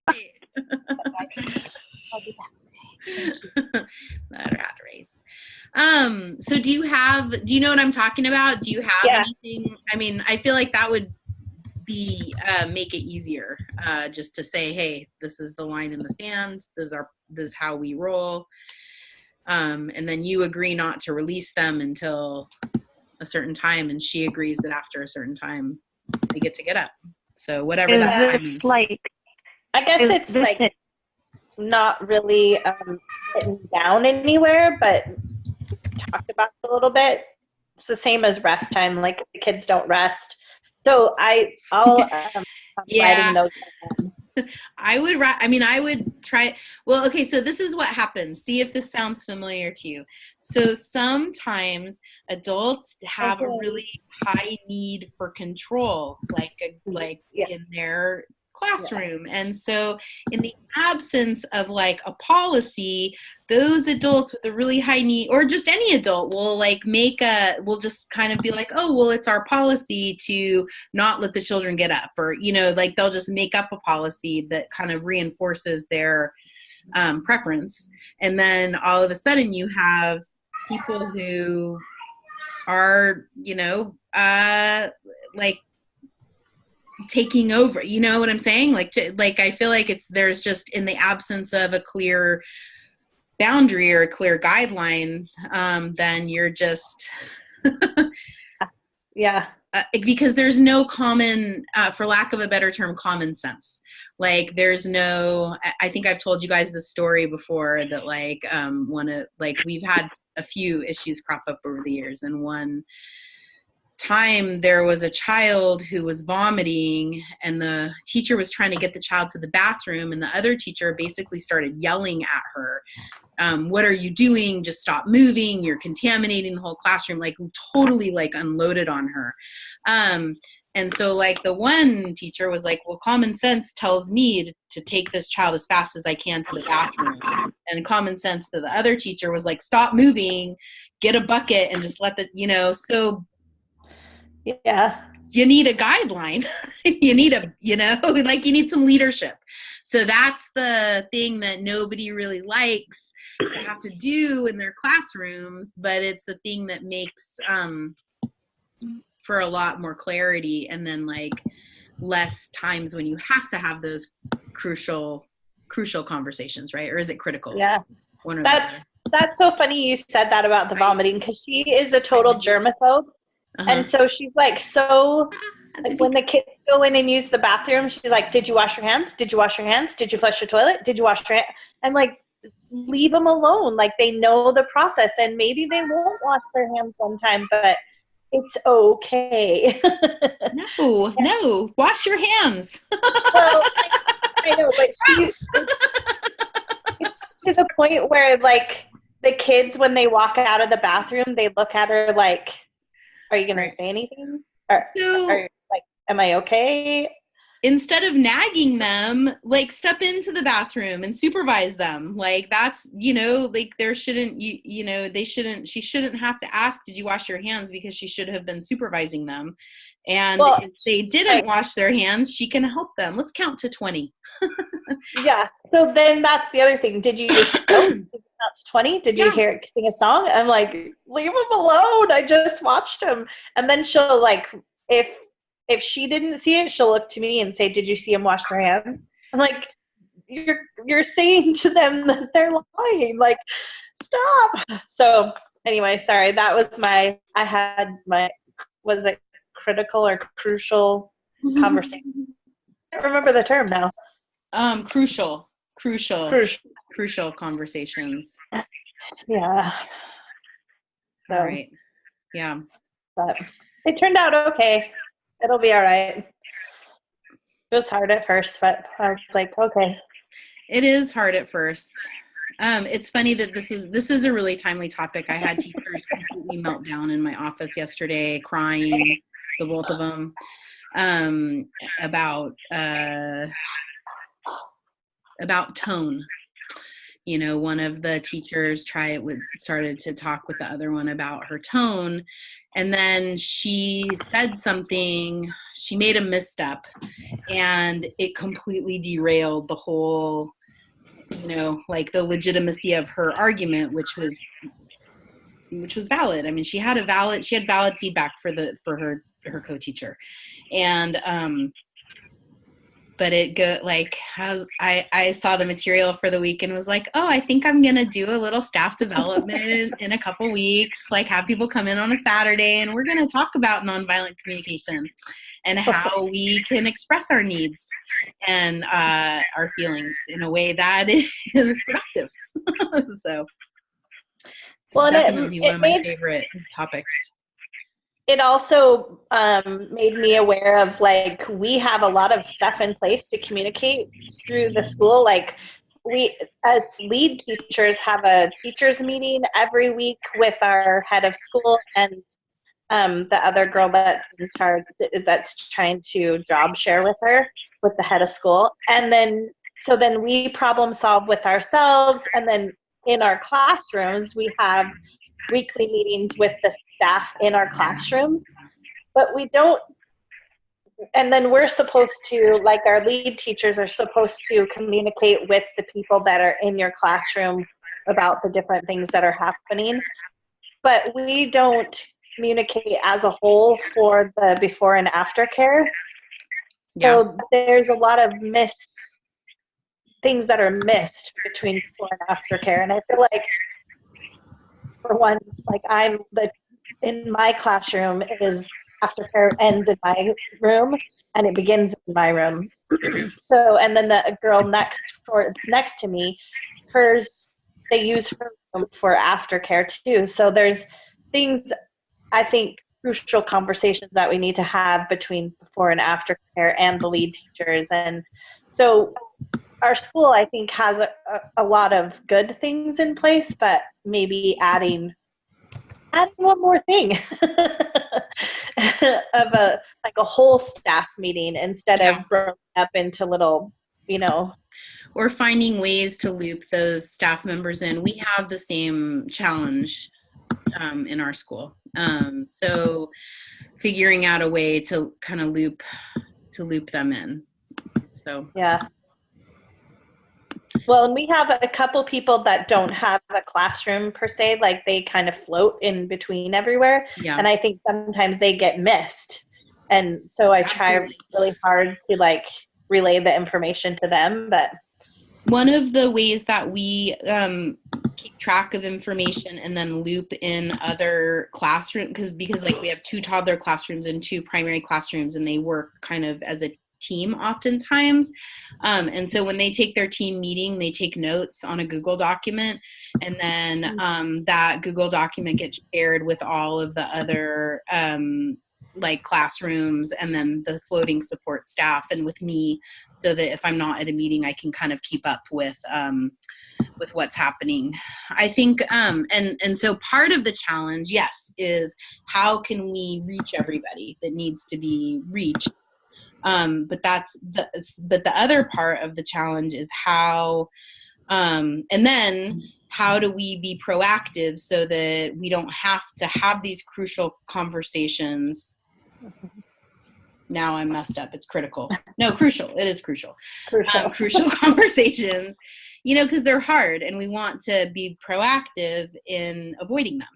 I'll be back. Thank you. The rat race. So do you know what I'm talking about? Do you have anything? I mean, I feel like that would be make it easier just to say, hey, this is the line in the sand. This is how we roll. And then you agree not to release them until a certain time, and she agrees that after a certain time they get to get up. So whatever that time is. I guess it's like not really written down anywhere, but talked about it a little bit. It's the same as rest time. Like the kids don't rest, so I'll writing those down. I would try. Well, okay, so this is what happens. See if this sounds familiar to you. So sometimes adults have a really high need for control, in their classroom. And so in the absence of like a policy, those adults with a really high need, or just any adult, will will just kind of be like, oh, well, it's our policy to not let the children get up, or, like they'll just make up a policy that kind of reinforces their preference. And then all of a sudden you have people who are, taking over, you know what I'm saying? I feel like there's just, in the absence of a clear boundary or a clear guideline, then you're just, because there's no common, for lack of a better term, common sense. Like there's no, I think I've told you guys the story before that we've had a few issues crop up over the years, and one time there was a child who was vomiting, and the teacher was trying to get the child to the bathroom, and the other teacher basically started yelling at her, what are you doing? Just stop moving. You're contaminating the whole classroom. Totally unloaded on her. And so the one teacher was like, well, common sense tells me to take this child as fast as I can to the bathroom. And common sense to the other teacher was like, stop moving, get a bucket and just let so you need a guideline. You need you need some leadership. So that's the thing that nobody really likes to have to do in their classrooms, but it's the thing that makes for a lot more clarity, and then less times when you have to have those crucial conversations, right? Or is it critical? Yeah. That's so funny you said that about the vomiting, because she is a total germaphobe. And so she's when the kids go in and use the bathroom, she's like, did you wash your hands? Did you wash your hands? Did you flush your toilet? Did you wash your hands? I'm like, leave them alone. They know the process, and maybe they won't wash their hands one time, but it's okay. No, wash your hands. Well, I know, but it's to the point where the kids, when they walk out of the bathroom, they look at her like, are you going to say anything? Or am I okay? Instead of nagging them, step into the bathroom and supervise them. That's, there shouldn't, she shouldn't have to ask, did you wash your hands? Because she should have been supervising them. And if they didn't wash their hands, she can help them. Let's count to 20. Yeah. So then that's the other thing. Did you count to 20? Did you hear it sing a song? I'm like, leave them alone. I just watched them. And then she'll if she didn't see it, she'll look to me and say, did you see him wash their hands? I'm like, you're saying to them that they're lying. Stop. So anyway, sorry. That was was it critical or crucial conversation? I don't remember the term now. Crucial conversations. Yeah. So, all right. Yeah. But it turned out okay. It'll be all right. It was hard at first, but I was like, okay. It is hard at first. It's funny that this is a really timely topic. I had teachers completely melt down in my office yesterday, crying, the both of them, about tone. One of the teachers started to talk with the other one about her tone, And then she said something, she made a misstep, and it completely derailed the whole, you know, like the legitimacy of her argument, which was valid. I mean, she had valid feedback for her co-teacher. And but I saw the material for the week and was like, oh, I think I'm gonna do a little staff development in a couple weeks, like have people come in on a Saturday and we're gonna talk about nonviolent communication and how we can express our needs and our feelings in a way that is productive. So it's definitely one of my favorite topics. It also made me aware of, like, we have a lot of stuff in place to communicate through the school. Like, we, as lead teachers, have a teachers meeting every week with our head of school and the other girl that's in charge, that's trying to job share with her, with the head of school. And then, so then we problem solve with ourselves. And then in our classrooms, we have weekly meetings with the staff in our classrooms, but we don't, and then we're supposed to, like, our lead teachers are supposed to communicate with the people that are in your classroom about the different things that are happening, but we don't communicate as a whole for the before and after care. So there's a lot of things that are missed between before and after care, and I feel like, for one, like, in my classroom is aftercare ends in my room and it begins in my room. So, and then the girl next to me, they use her room for aftercare too. So there's things, I think, crucial conversations that we need to have between before and after care and the lead teachers. And so our school, I think, has a lot of good things in place, but maybe adding one more thing of a whole staff meeting instead of broken up into little, or finding ways to loop those staff members in. We have the same challenge in our school. So figuring out a way to kind of loop them in. So yeah. Well, and we have a couple people that don't have a classroom per se, like they kind of float in between everywhere. Yeah. And I think sometimes they get missed. And so I try really hard to relay the information to them. But one of the ways that we keep track of information and then loop in other classrooms, because we have 2 toddler classrooms and 2 primary classrooms, and they work kind of as a team oftentimes. And so when they take their team meeting, they take notes on a Google document, and then that Google document gets shared with all of the other classrooms, and then the floating support staff, and with me, so that if I'm not at a meeting, I can kind of keep up with what's happening. I think, and so part of the challenge, yes, is how can we reach everybody that needs to be reached. But the other part of the challenge is how, and then how do we be proactive so that we don't have to have these crucial conversations. Now I'm messed up. It's critical. No, crucial. It is crucial. Crucial conversations, because they're hard, and we want to be proactive in avoiding them,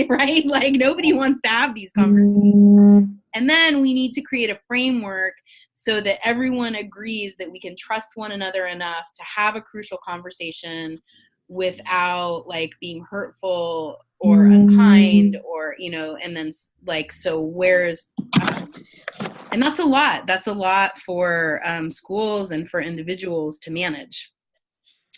right? Like, nobody wants to have these conversations. And then we need to create a framework so that everyone agrees that we can trust one another enough to have a crucial conversation without being hurtful or unkind, or, and then so where's, and that's a lot for schools and for individuals to manage.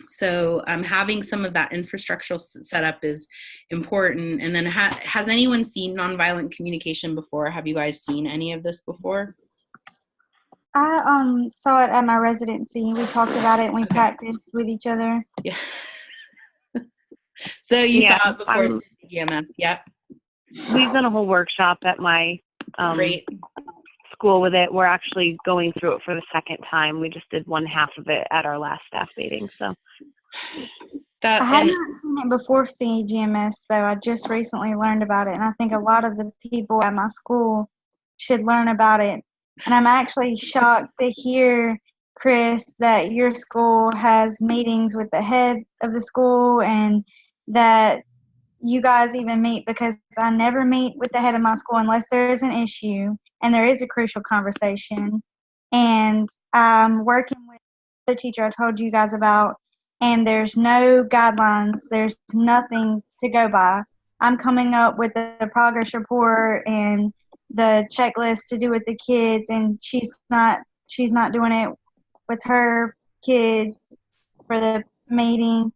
So having some of that infrastructural setup is important. And then has anyone seen nonviolent communication before? Have you guys seen any of this before? I saw it at my residency. We talked about it and we practiced with each other. Yeah. So you saw it before GMS, yep. We've done a whole workshop at my Great. school with it. We're actually going through it for the second time. We just did one half of it at our last staff meeting. So I had not seen it before CGMS, though. I just recently learned about it, and I think a lot of the people at my school should learn about it. And I'm actually shocked to hear, Chris, that your school has meetings with the head of the school and that you guys even meet, because I never meet with the head of my school unless there is an issue and there is a crucial conversation. And I'm working with the teacher I told you guys about, and there's no guidelines. There's nothing to go by. I'm coming up with the progress report and the checklist to do with the kids, and she's not doing it with her kids for the meeting.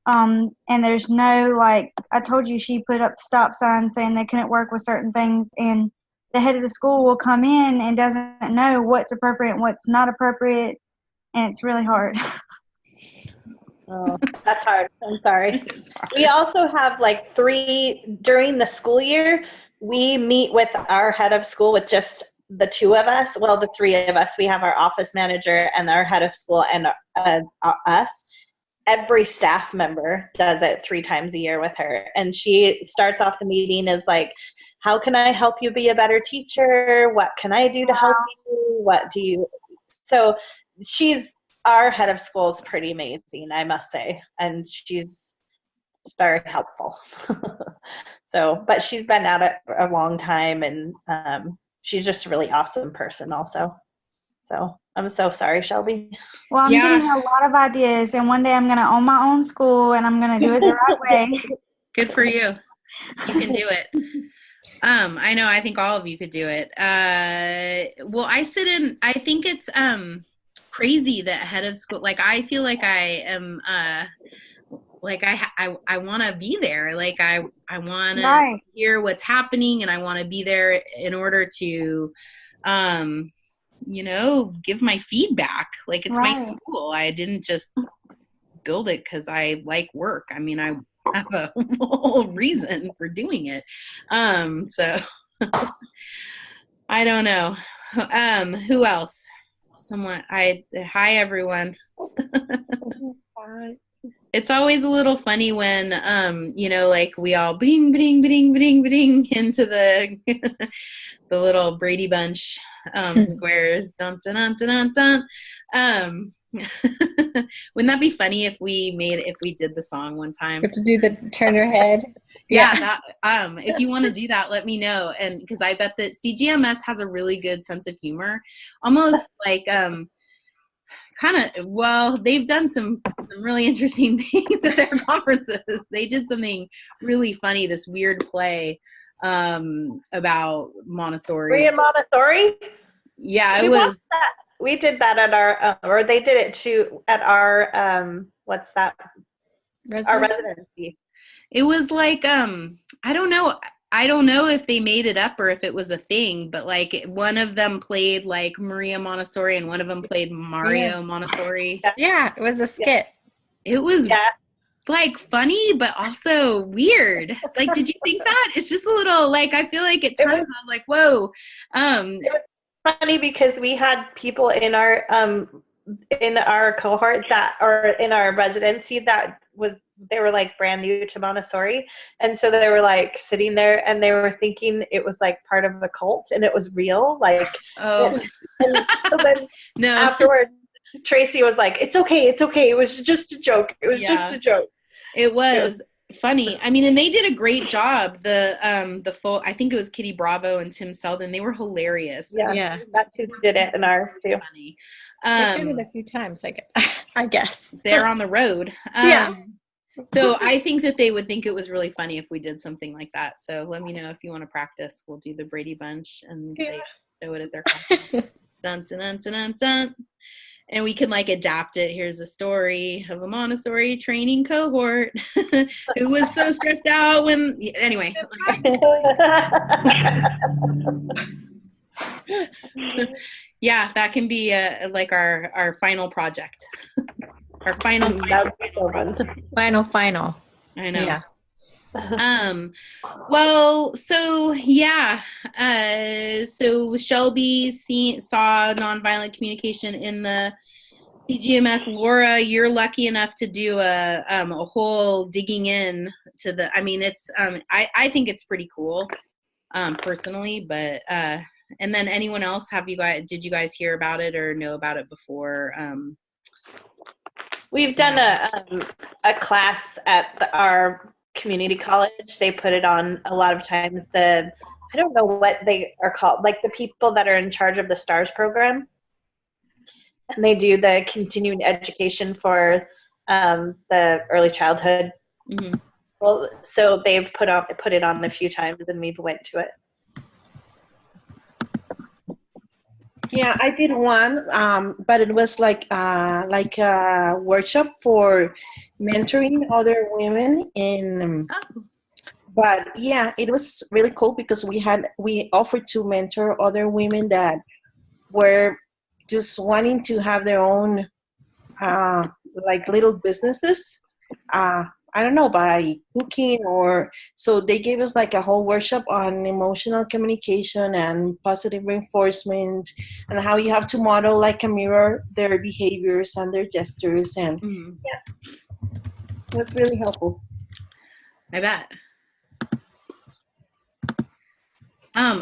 And there's no, like, I told you, she put up stop signs saying they couldn't work with certain things, and the head of the school will come in and doesn't know what's appropriate and what's not appropriate, and it's really hard. Oh, that's hard. I'm sorry. We also have like 3 during the school year. We meet with our head of school with just the 2 of us. Well, the 3 of us. We have our office manager and our head of school and us. Every staff member does it 3 times a year with her. And she starts off the meeting as like, how can I help you be a better teacher? What can I do to help you? What do you? So our head of school is pretty amazing, I must say. And she's very helpful. So, but she's been at it a long time, and she's just a really awesome person also. So I'm so sorry, Shelby. Well, I'm getting a lot of ideas, and one day I'm going to own my own school, and I'm going to do it the right way. Good for you. You can do it. I know, I think all of you could do it. Well, I think it's crazy that head of school, like, I feel like I am, like, I want to be there. Like, I want to hear what's happening, and I want to be there in order to, give my feedback. Like, it's my school. I didn't just build it because I like work. I mean, I have a whole reason for doing it. So I don't know. Who else? Hi everyone. It's always a little funny when, like, we all bing, bing, bing, bing, bing into the the little Brady Bunch squares. Dun, dun, dun, dun, dun, dun. Wouldn't that be funny if we did the song one time? You have to do the turn your head. Yeah, that if you want to do that, let me know. And because I bet that CGMS has a really good sense of humor, almost like they've done some really interesting things at their conferences. They did something really funny, this weird play about Montessori. Maria Montessori? Yeah, it was. We did that at our, or they did it too at our, what's that? Our residency. It was like, I don't know if they made it up or if it was a thing, but like one of them played like Maria Montessori and one of them played Mario Montessori. Yeah, it was a skit. It was like funny, but also weird. Like, did you think that? It's just a little, like, I feel like at times I was like, whoa. It was funny because we had people in our cohort or in our residency they were like brand new to Montessori, and so they were like sitting there and they were thinking it was like part of a cult and it was real, like. And so then afterwards Tracy was like, it's okay, it was just a joke, it was funny. I mean, and they did a great job. The full, I think it was Kitty Bravo and Tim Selden. They were hilarious. Yeah. That's who did it in ours too. Funny. They've done it a few times, I guess. They're on the road. So I think that they would think it was really funny if we did something like that. So let me know if you want to practice. We'll do the Brady Bunch and they show it at their conference. Dun, dun, dun, dun, dun, dun. And we can like adapt it. Here's a story of a Montessori training cohort who was so stressed out when, anyway. Yeah, that can be like our final project. Our final. I know. Yeah. Well, so yeah. So Shelby saw nonviolent communication in the CGMS, Laura, you're lucky enough to do a whole digging in to the, I mean, it's, I think it's pretty cool, personally, but, and then anyone else, did you guys hear about it or know about it before? We've done a class at our community college. They put it on a lot of times. I don't know what they are called, like the people that are in charge of the STARS program. And they do the continuing education for the early childhood. Mm-hmm. Well, so they've put it on a few times, and we've went to it. Yeah, I did one, but it was like a workshop for mentoring other women in. But yeah, it was really cool because we offered to mentor other women that were just wanting to have their own like little businesses. I don't know, by cooking or so they gave us like a whole workshop on emotional communication and positive reinforcement and how you have to model like a mirror their behaviors and their gestures and yeah, that's really helpful. I bet.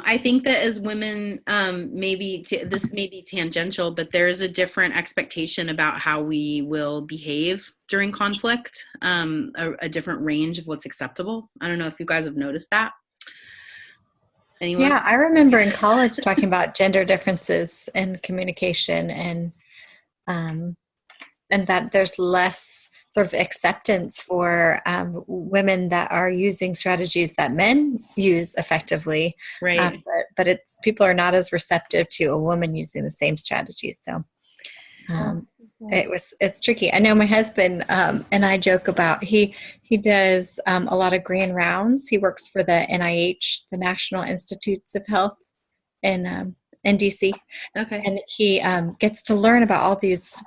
I think that as women, this may be tangential, but there's a different expectation about how we will behave during conflict, a different range of what's acceptable. I don't know if you guys have noticed that. Anyone? Yeah, I remember in college talking about gender differences in communication and that there's less sort of acceptance for women that are using strategies that men use effectively. Right. But people are not as receptive to a woman using the same strategies. So it's tricky. I know my husband and I joke about he does a lot of grand rounds. He works for the NIH, the National Institutes of Health in DC. Okay. And he gets to learn about all these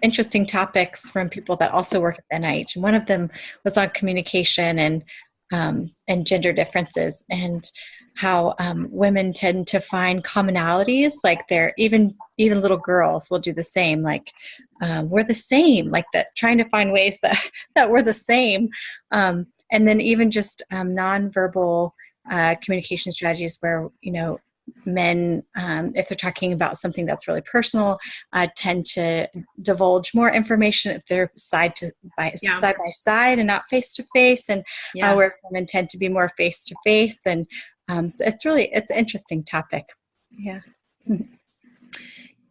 interesting topics from people that also work at the NIH. And one of them was on communication and gender differences and how women tend to find commonalities. Like they're even little girls will do the same. Like we're the same. Like that, trying to find ways that we're the same. And then even just nonverbal communication strategies where men, if they're talking about something that's really personal, tend to divulge more information if they're side by side and not face to face, and whereas women tend to be more face to face, and it's an interesting topic. Yeah.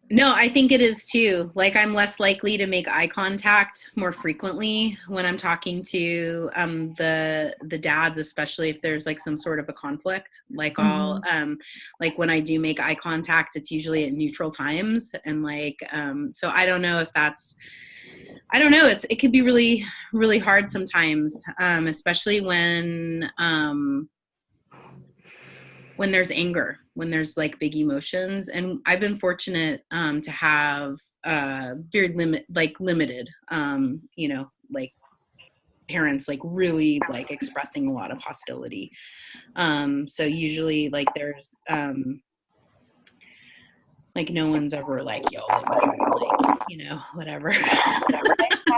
No, I think it is too. Like I'm less likely to make eye contact more frequently when I'm talking to the dads, especially if there's like some sort of a conflict. Like I'll like when I do make eye contact, it's usually at neutral times, and like so I don't know if that's. I don't know. It can be really, really hard sometimes, especially when there's anger, when there's like big emotions. And I've been fortunate to have very limited, like parents like really like expressing a lot of hostility. So usually like there's like no one's ever like yelled at me, like, whatever. I had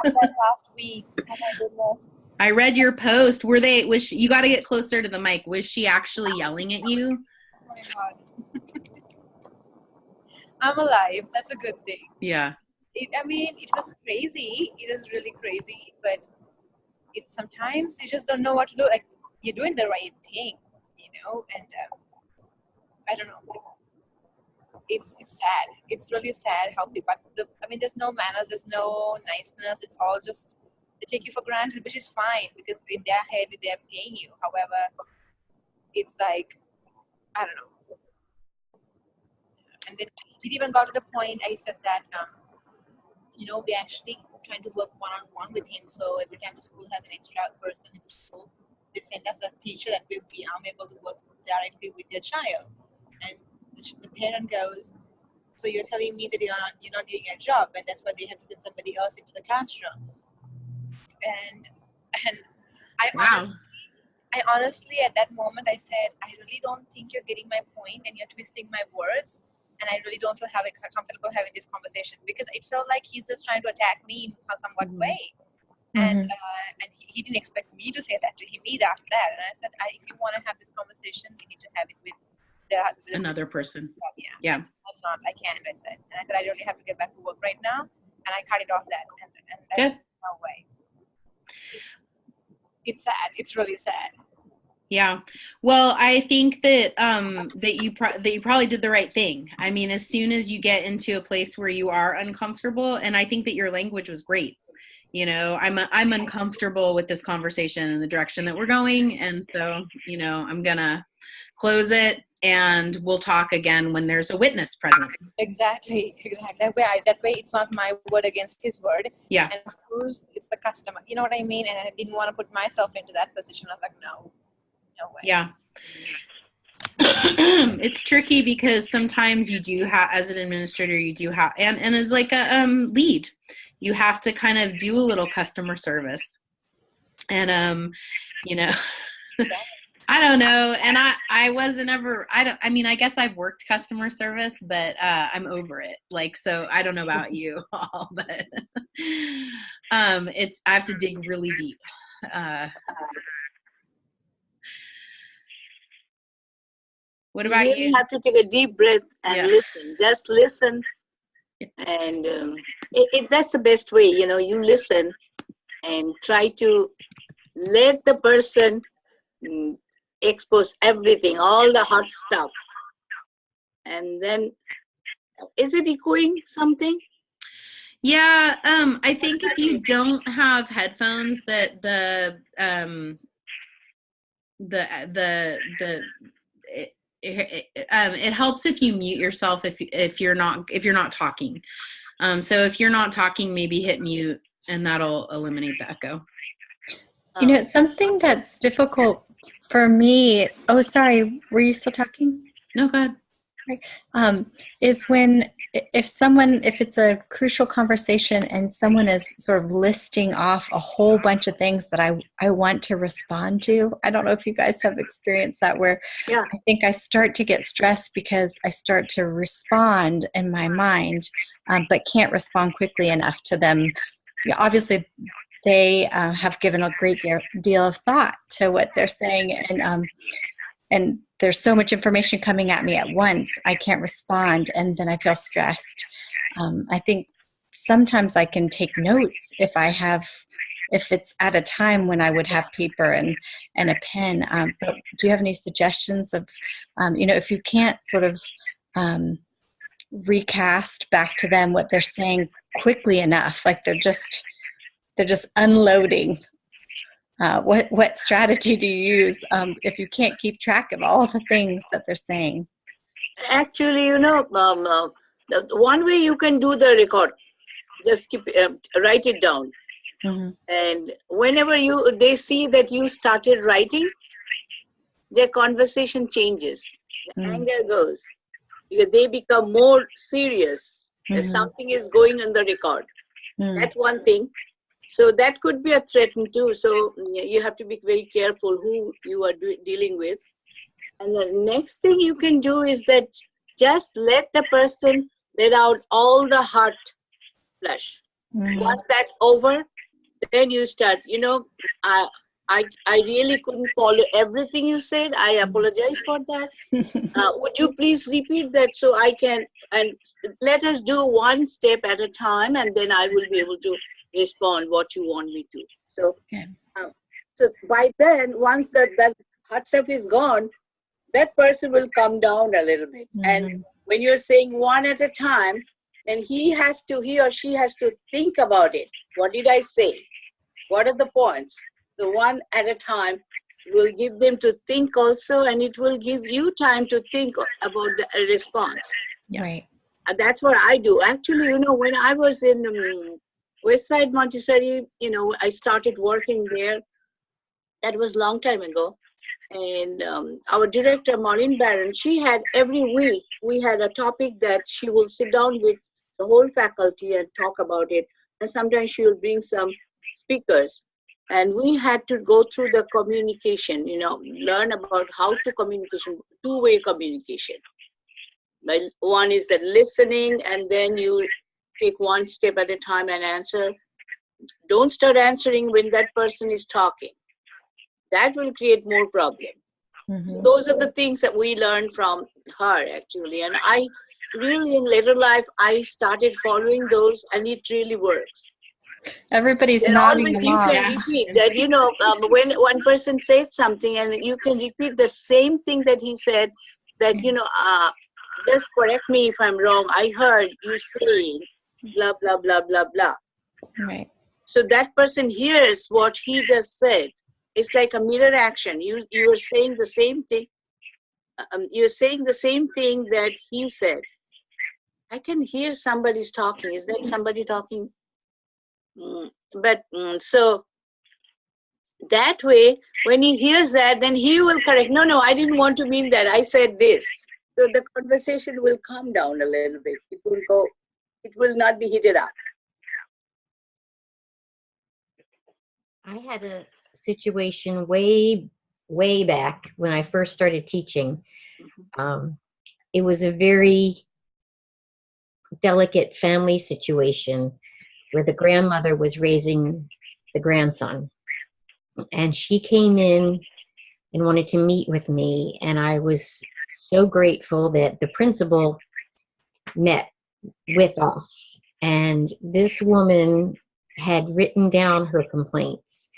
that last week. Oh my goodness. I read your post. You got to get closer to the mic. Was she actually yelling at you? Oh my God. I'm alive. That's a good thing. Yeah. It was crazy. It was really crazy. But it's sometimes you just don't know what to do. Like, you're doing the right thing, and I don't know. It's sad. It's really sad how people, there's no manners, there's no niceness. It's all just, they take you for granted, which is fine because in their head, they're paying you. However, it's like, I don't know. And then it even got to the point I said that, we're actually trying to work one-on-one with him. So every time the school has an extra person in the school, they send us a teacher that we are able to work directly with their child. And the parent goes, so you're telling me that you're not doing your job, and that's why they have to send somebody else into the classroom. And I honestly at that moment I said, I really don't think you're getting my point, and you're twisting my words. and I really don't feel comfortable having this conversation because it felt like he's just trying to attack me in a somewhat way. And he didn't expect me to say that to him either after that. And I said, if you want to have this conversation, we need to have it with another person. Yeah. I can't, I said. And I said, I really have to get back to work right now. And I cut it off that. And Good. no way. It's sad. It's really sad. Yeah. Well, I think that that you probably did the right thing. I mean, as soon as you get into a place where you are uncomfortable, and I think that your language was great. You know, I'm uncomfortable with this conversation and the direction that we're going, and so, you know, I'm gonna close it, and we'll talk again when there's a witness present. Exactly. That way it's not my word against his word. Yeah. And of course, it's the customer. You know what I mean? And I didn't want to put myself into that position. I was like, no way. Yeah. It's tricky because sometimes you do have, as an administrator, you do have, and as like a lead, you have to kind of do a little customer service. And, you know, I don't know. And I wasn't ever, I mean, I guess I've worked customer service, but I'm over it. Like, so I don't know about you all, but I have to dig really deep. What about you? really have to take a deep breath and listen. Just listen. And that's the best way, you know, you listen and try to let the person expose everything, all the hot stuff. And then, is it echoing something? Yeah, I think if you don't have headphones, that it helps if you mute yourself if you're not talking. So if you're not talking, maybe hit mute, and that'll eliminate the echo. You know, something that's difficult for me. Oh, sorry. Were you still talking? No, go ahead. Is when if it's a crucial conversation and someone is sort of listing off a whole bunch of things that I want to respond to. I don't know if you guys have experienced that, where I think I start to get stressed because I start to respond in my mind, but can't respond quickly enough to them. Obviously, they have given a great deal of thought to what they're saying, and there's so much information coming at me at once, I can't respond, and then I feel stressed. I think sometimes I can take notes if it's at a time when I would have paper and a pen. But do you have any suggestions of, if you can't sort of recast back to them what they're saying quickly enough, like they're just unloading. What strategy do you use if you can't keep track of all the things that they're saying? Actually, the one way you can do the record, just write it down. Mm-hmm. And whenever they see that you started writing, their conversation changes. The anger goes. Because they become more serious. If something is going on the record. That's one thing. So that could be a threat too. So you have to be very careful who you are dealing with. And the next thing you can do is that just let the person let out all the hot flush. Once that's over, then you start, I really couldn't follow everything you said. I apologize for that. Would you please repeat that so I can, and let us do one step at a time, and then I will be able to respond what you want me to. So, so by then, once that hot stuff is gone, that person will come down a little bit. And when you're saying one at a time, then he or she has to think about it. What did I say? What are the points? So one at a time will give them to think also, and it will give you time to think about the response. Right. That's what I do. Actually, when I was in Westside Montessori, I started working there. That was a long time ago. And our director, Maureen Barron, she had every week, we had a topic that she will sit down with the whole faculty and talk about it. And sometimes she will bring some speakers. And we had to go through the communication, learn about how to communication, two-way communication. One is that listening, and then you take one step at a time and answer. Don't start answering when that person is talking. That will create more problem. So those are the things that we learned from her, actually. And I really, in later life, I started following those, and it really works. Everybody's And nodding always you along. can repeat that, when one person said something, and you can repeat the same thing that he said, that, just correct me if I'm wrong. I heard you saying blah, blah, blah, blah, blah. Right. So that person hears what he just said. It's like a mirror action. You are saying the same thing. You're saying the same thing that he said. I can hear somebody's talking. Is that somebody talking? So that way, when he hears that, then he will correct. No, I didn't want to mean that. I said this. So the conversation will calm down a little bit. It will not be heated up. I had a situation way back when I first started teaching. It was a very delicate family situation where the grandmother was raising the grandson. And she came in and wanted to meet with me. And I was so grateful that the principal met with us. And this woman had written down her complaints.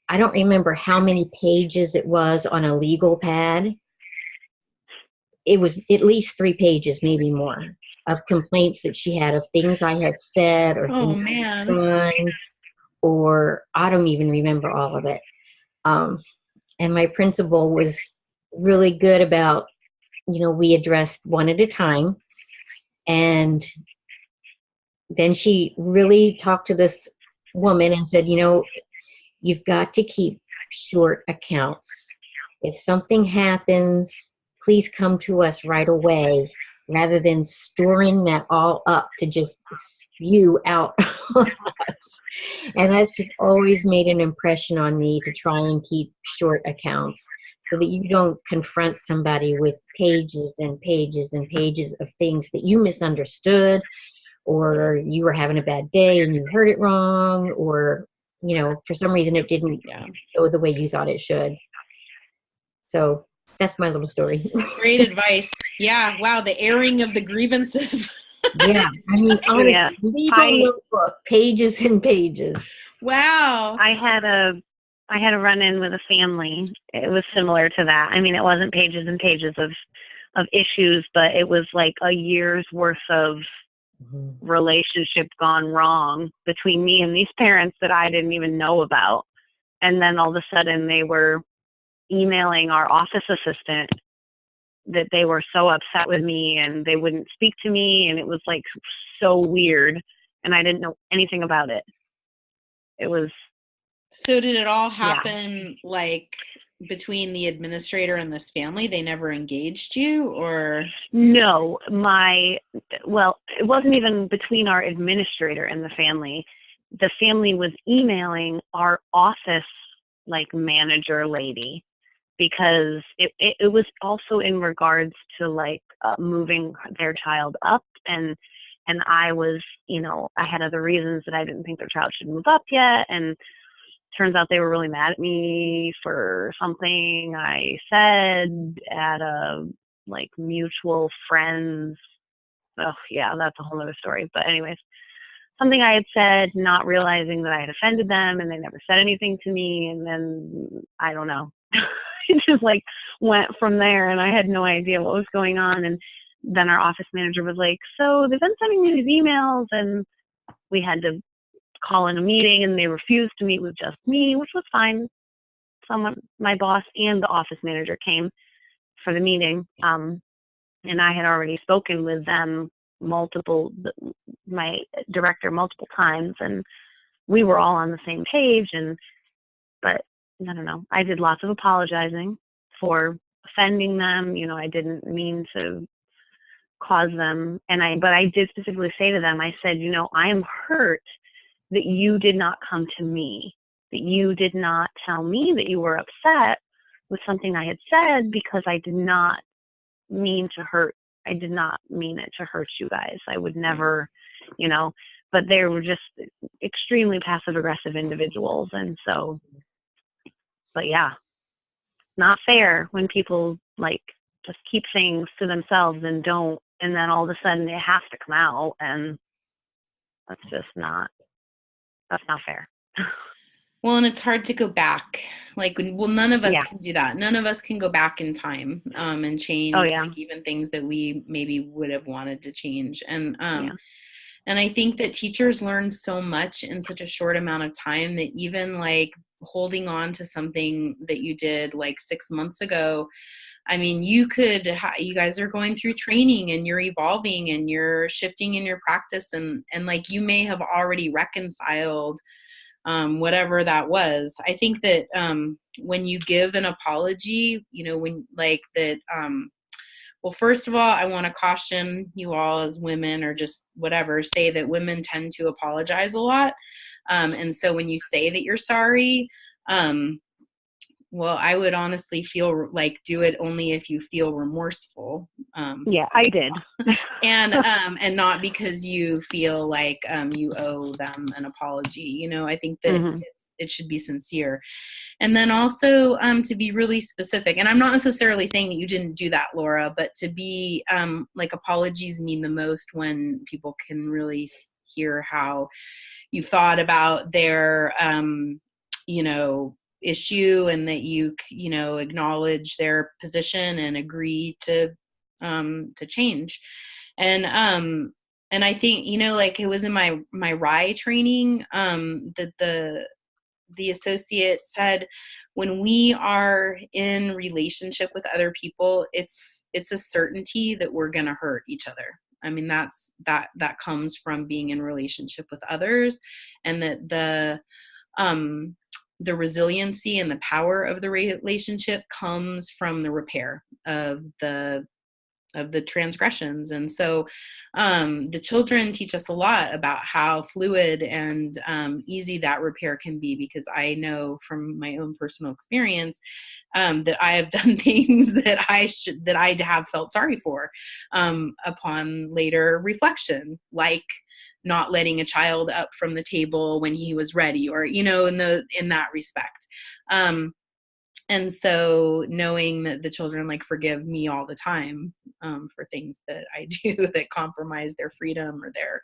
I don't remember how many pages it was on a legal pad. It was at least 3 pages, maybe more, of complaints that she had of things I had said or things I had done, or I don't even remember all of it. And my principal was really good about, we addressed one at a time. And then she really talked to this woman and said, you've got to keep short accounts. If something happens, please come to us right away, rather than storing that all up to just spew out on us. And that's just always made an impression on me, to try and keep short accounts, so that you don't confront somebody with pages and pages and pages of things that you misunderstood, or you were having a bad day and you heard it wrong, or for some reason it didn't go the way you thought it should. So that's my little story. Great advice. Yeah. Wow. The airing of the grievances. Yeah. I mean, honestly, legal notebook, pages and pages. Wow. I had a run-in with a family. It was similar to that. I mean, it wasn't pages and pages of issues, but it was like a year's worth of relationship gone wrong between me and these parents that I didn't even know about. And then all of a sudden they were emailing our office assistant that they were so upset with me and they wouldn't speak to me, and it was like so weird, and I didn't know anything about it. It was. So did it all happen like between the administrator and this family? They never engaged you, or? No, well, it wasn't even between our administrator and the family. The family was emailing our office manager lady, because it was also in regards to moving their child up, and I was, I had other reasons that I didn't think their child should move up yet, and turns out they were really mad at me for something I said at a mutual friends. Oh yeah, that's a whole other story. But anyways, something I had said, not realizing that I had offended them, and they never said anything to me. And then I don't know, it just went from there, and I had no idea what was going on. And then our office manager was like, "So they've been sending me these emails," and we had to call in a meeting, and they refused to meet with just me, which was fine. My boss and the office manager came for the meeting, and I had already spoken with them my director multiple times, and we were all on the same page. But I don't know, I did lots of apologizing for offending them. I didn't mean to cause them, but I did specifically say to them, I said, I am hurt that you did not come to me, that you did not tell me that you were upset with something I had said, because I did not mean to hurt I did not mean it to hurt you guys. I would never, you know, but they were just extremely passive aggressive individuals. And so, but yeah, not fair when people like just keep things to themselves and don't, and then all of a sudden it has to come out, and that's just not, that's not fair. Well, and it's hard to go back. Like, well, none of us Yeah. can do that. None of us can go back in time and change like, even things that we maybe would have wanted to change. And and I think that teachers learn so much in such a short amount of time that even like holding on to something that you did like 6 months ago, I mean, you guys are going through training and you're evolving and you're shifting in your practice, and like you may have already reconciled whatever that was. I think that when you give an apology, you know, when like that, well, first of all, I want to caution you all as women, or just whatever, say that women tend to apologize a lot. And so when you say that you're sorry, well, I would honestly feel like do it only if you feel remorseful. Yeah, I did. and not because you feel like you owe them an apology. You know, I think that it should be sincere. And then also to be really specific. And I'm not necessarily saying that you didn't do that, Laura, but to be like apologies mean the most when people can really hear how you thought about their, you know, issue, and that you know, acknowledge their position and agree to change. And I think, you know, like it was in my RIE training that the associate said, when we are in relationship with other people, it's a certainty that we're going to hurt each other. I mean, that comes from being in relationship with others, and that the resiliency and the power of the relationship comes from the repair of the transgressions. And so the children teach us a lot about how fluid and easy that repair can be, because I know from my own personal experience that I have done things that I have felt sorry for upon later reflection, like not letting a child up from the table when he was ready, or, you know, in that respect. And so knowing that the children like forgive me all the time for things that I do that compromise their freedom or their,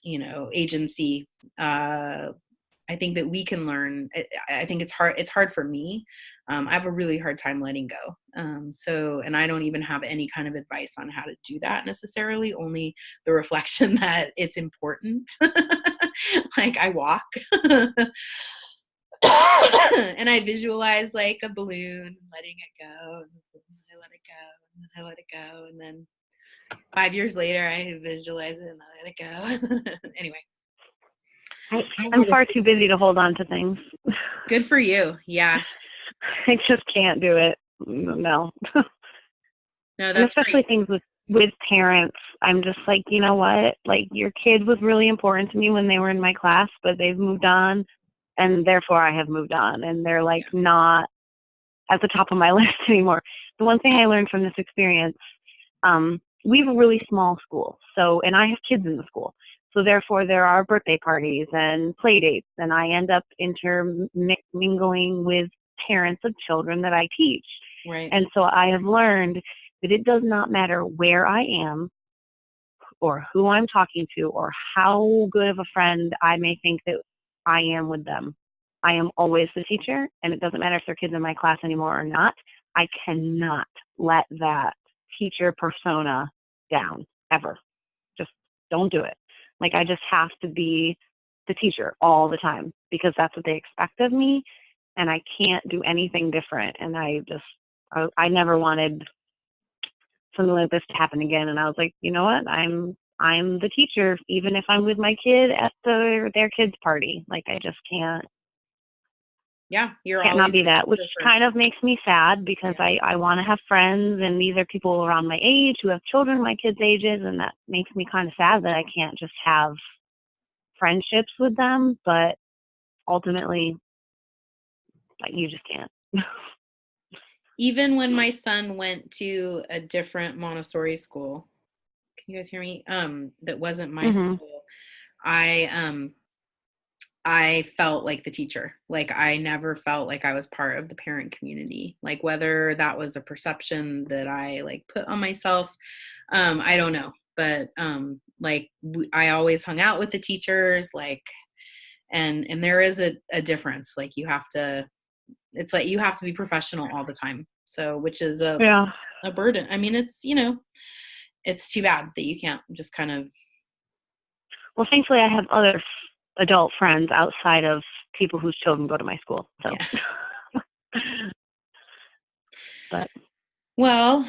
you know, agency, I think that we can learn. I think it's hard. It's hard for me. I have a really hard time letting go. And I don't even have any kind of advice on how to do that necessarily, only the reflection that it's important. Like I walk. And I visualize like a balloon, letting it go, and I let it go, and I let it go, and then 5 years later I visualize it and I let it go. Anyway, I'm far too busy to hold on to things. Good for you. Yeah. I just can't do it. No. No, that's and especially great. Things with parents. I'm just like, you know what? Like, your kid was really important to me when they were in my class, but they've moved on, and therefore I have moved on, and they're like not at the top of my list anymore. The one thing I learned from this experience, we have a really small school, and I have kids in the school. So therefore there are birthday parties and play dates, and I end up intermingling with parents of children that I teach. Right. And so I have learned that it does not matter where I am or who I'm talking to or how good of a friend I may think that I am with them. I am always the teacher, and it doesn't matter if they're kids in my class anymore or not. I cannot let that teacher persona down, ever. Just don't do it. Like, I just have to be the teacher all the time because that's what they expect of me, and I can't do anything different. And I never wanted something like this to happen again. And I was like, you know what? I'm the teacher, even if I'm with my kid at their kid's party. Like, I just can't. Yeah, you're can't always not be that, which first. kind of makes me sad because I want to have friends, and these are people around my age who have children my kids' ages, and that makes me kind of sad that I can't just have friendships with them. But ultimately, you just can't. even when my son went to a different Montessori school, can you guys hear me? That wasn't my school. I felt like the teacher. Like I never felt like I was part of the parent community. Like whether that was a perception that I like put on myself, I don't know. But I always hung out with the teachers, like, and there is a difference. Like it's like you have to be professional all the time. So, which is a burden. I mean, it's, it's too bad that you can't just kind of. Well, thankfully I have other adult friends outside of people whose children go to my school. So, but. Well,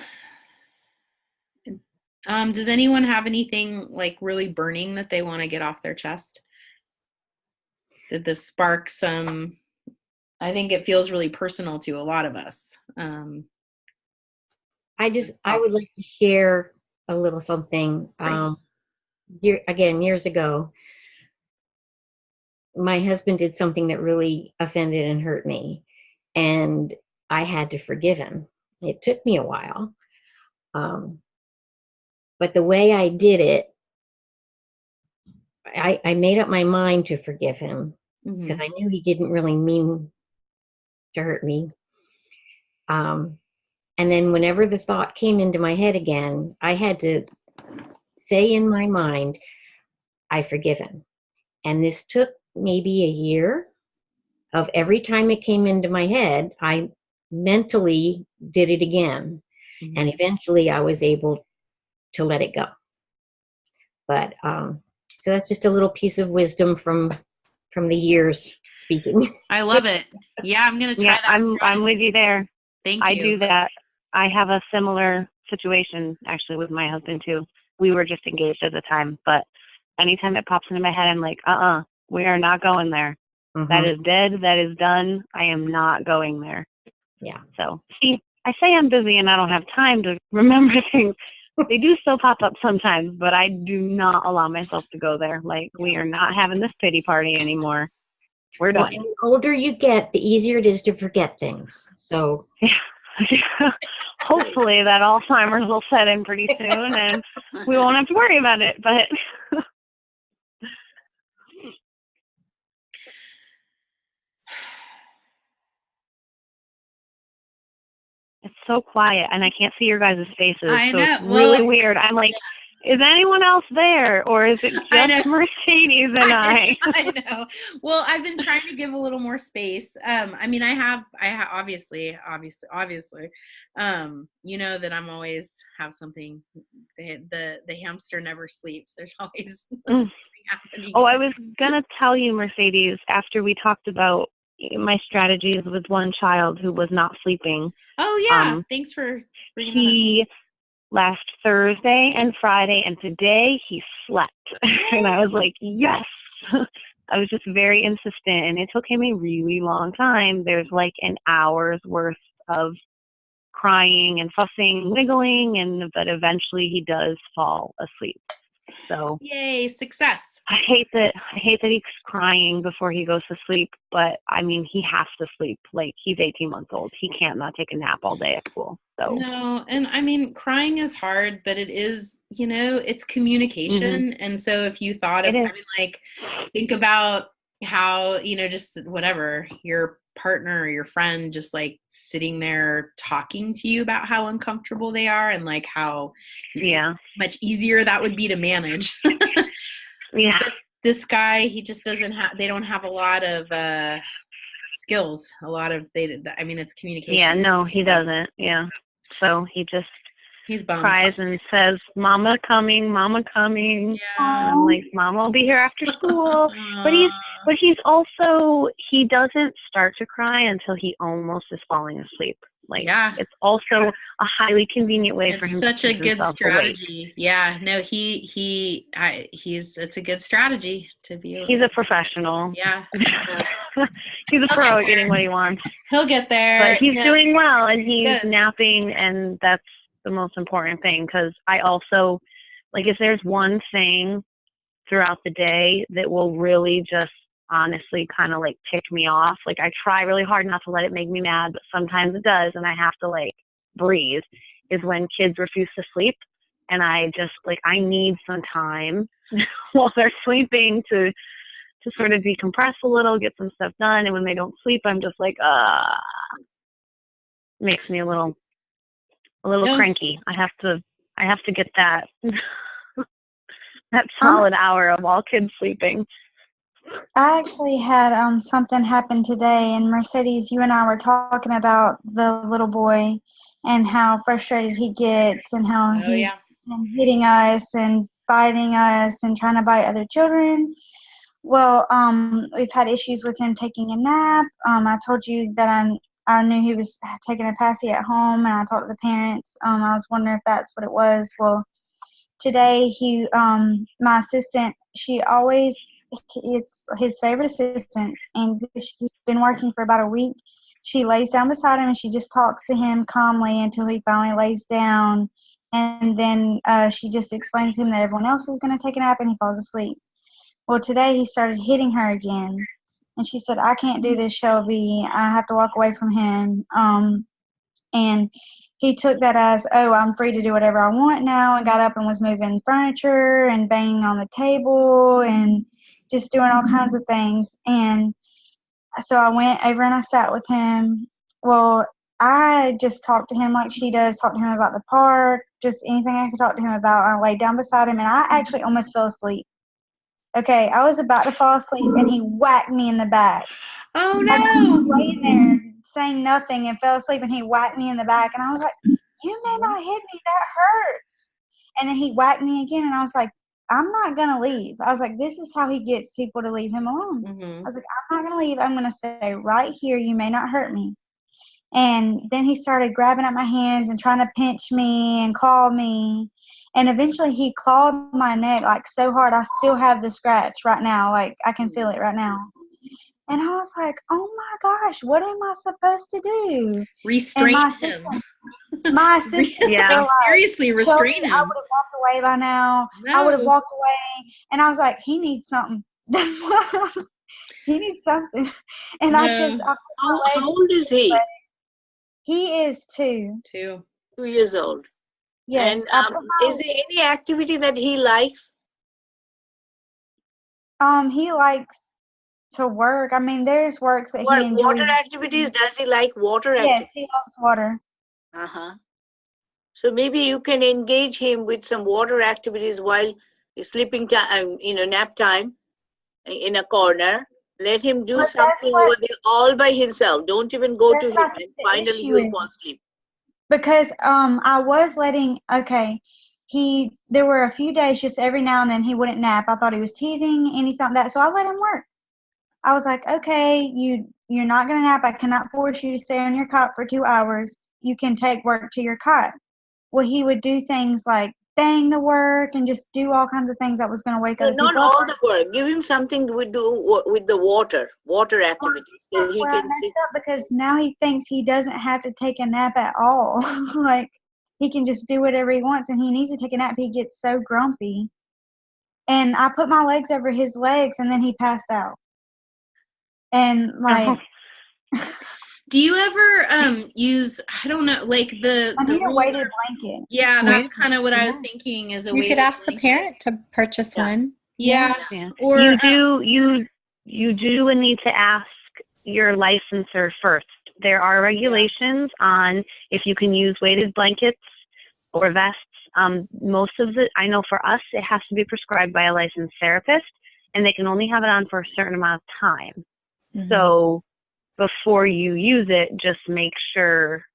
does anyone have anything like really burning that they want to get off their chest? Did this spark some? I think it feels really personal to a lot of us. I would like to share a little something. Years ago, my husband did something that really offended and hurt me, and I had to forgive him. It took me a while. But the way I did it, I made up my mind to forgive him because I knew he didn't really mean to hurt me. And then whenever the thought came into my head again, I had to say in my mind, I forgive him. And this took maybe a year of every time it came into my head, I mentally did it again. And eventually I was able to let it go. But so that's just a little piece of wisdom from the years speaking. I love it. Yeah, I'm gonna try that. I'm with you there. Thank you. I do that. I have a similar situation actually with my husband too. We were just engaged at the time, but anytime it pops into my head, I'm like, we are not going there. That is dead. That is done. I am not going there. Yeah. So see, I say I'm busy and I don't have time to remember things. They do still pop up sometimes, but I do not allow myself to go there. Like, we are not having this pity party anymore. We're done. And the older you get, the easier it is to forget things. So hopefully that Alzheimer's will set in pretty soon and we won't have to worry about it. But it's so quiet and I can't see your guys' faces. It's really weird. I'm like, is anyone else there, or is it just Mercedes and I? I know. Well, I've been trying to give a little more space. I mean, I have obviously, you know that I'm always have something. The hamster never sleeps. There's always something happening. Oh, I was gonna tell you, Mercedes, after we talked about my strategies with one child who was not sleeping. Oh yeah, thanks for bringing that up. Last Thursday and Friday and today he slept. And I was like, yes. I was just very insistent and it took him a really long time. There's like an hour's worth of crying and fussing, wiggling, but eventually he does fall asleep. So yay, success. I hate that he's crying before he goes to sleep, but I mean he has to sleep. Like, he's 18 months old. He can't not take a nap all day at school. So no, and I mean crying is hard, but it is, it's communication. And so if you thought of, think about how, just whatever, your partner or your friend just like sitting there talking to you about how uncomfortable they are and like how much easier that would be to manage. Yeah. But this guy, he just they don't have a lot of skills. It's communication. Yeah, no, he doesn't. Yeah. So he's bummed. Cries and says, Mama coming. Yeah. And I'm like, Mama will be here after school. But he's also, he doesn't start to cry until he almost is falling asleep. Like, it's also a highly convenient way for him to keep himself strategy. Awake. Yeah, no, it's a good strategy to be. He's a professional. Yeah. He's a pro at getting what he wants. He'll get there. But he's doing well and he's napping, and that's the most important thing. Because I also, like, if there's one thing throughout the day that will really just honestly kind of like tick me off. Like I try really hard not to let it make me mad, but sometimes it does, and I have to like breathe, is when kids refuse to sleep. And I just like, I need some time while they're sleeping to sort of decompress a little, get some stuff done. And when they don't sleep, I'm just like, makes me a little cranky. I have to get that that solid hour of all kids sleeping. I actually had something happen today, and Mercedes, you and I were talking about the little boy and how frustrated he gets and how he's hitting us and biting us and trying to bite other children. Well, we've had issues with him taking a nap. I told you that I knew he was taking a passy at home, and I talked to the parents. I was wondering if that's what it was. Well, today my assistant, it's his favorite assistant, and she's been working for about a week. She lays down beside him and she just talks to him calmly until he finally lays down, and then she just explains to him that everyone else is going to take a nap and he falls asleep. Well, today he started hitting her again, and she said, "I can't do this, Shelby. I have to walk away from him." And he took that as, "Oh, I'm free to do whatever I want now," and got up and was moving furniture and banging on the table and just doing all kinds of things. And so I went over and I sat with him. Well, I just talked to him like she does, talked to him about the park, just anything I could talk to him about. I laid down beside him, and I actually almost fell asleep. Okay, I was about to fall asleep, and he whacked me in the back. Oh, I no. was laying there saying nothing and fell asleep, and he whacked me in the back. And I was like, "You may not hit me. That hurts." And then he whacked me again, and I was like, "I'm not going to leave." I was like, "This is how he gets people to leave him alone." I was like, "I'm not going to leave. I'm going to stay right here. You may not hurt me." And then he started grabbing at my hands and trying to pinch me and claw me. And eventually he clawed my neck like so hard. I still have the scratch right now. Like I can feel it right now. And I was like, "Oh my gosh, what am I supposed to do?" Restrain him. My assistant, Yeah. Seriously, restrain him. I would have walked away by now. No. I would have walked away. And I was like, "He needs something." That's what I was, he needs something. And How old is he? He is 2. 2 2 years old. Yes. And is there any activity that he likes? He likes to work. I mean, there's works that he enjoys. Water activities? Does he like water activities? Yes, he loves water. So maybe you can engage him with some water activities while sleeping time, nap time, in a corner. Let him do something over there all by himself. Don't even go to him, and finally he'll fall asleep. Because I was letting, there were a few days just every now and then he wouldn't nap. I thought he was teething, anything like that. So I let him work. I was like, "Okay, you're not going to nap. I cannot force you to stay on your cot for 2 hours. You can take work to your cot." Well, he would do things like bang the work and just do all kinds of things that was going to wake other people up. Not all the work. Give him something with the water activities. So That's where I messed up, because now he thinks he doesn't have to take a nap at all. Like, he can just do whatever he wants, and he needs to take a nap. He gets so grumpy. And I put my legs over his legs, and then he passed out. And like, do you ever use, I don't know, like the weighted blanket? Yeah, that's kind of what I was thinking. Is a you could ask the parent to purchase one. Yeah. Or you do need to ask your licensor first. There are regulations on if you can use weighted blankets or vests. Most of I know for us, it has to be prescribed by a licensed therapist, and they can only have it on for a certain amount of time. Mm-hmm. So before you use it, just make sure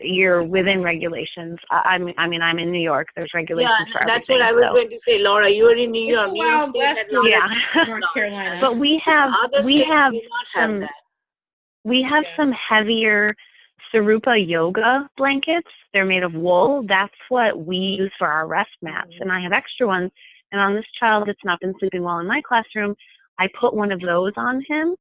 you're within regulations. I mean, I'm in New York. There's regulations for everything. That's what I was going to say, Laura. You are in New York. New York State North Carolina. But we have some heavier Sarupa yoga blankets. They're made of wool. That's what we use for our rest mats. And I have extra ones. And on this child that's not been sleeping well in my classroom, I put one of those on him,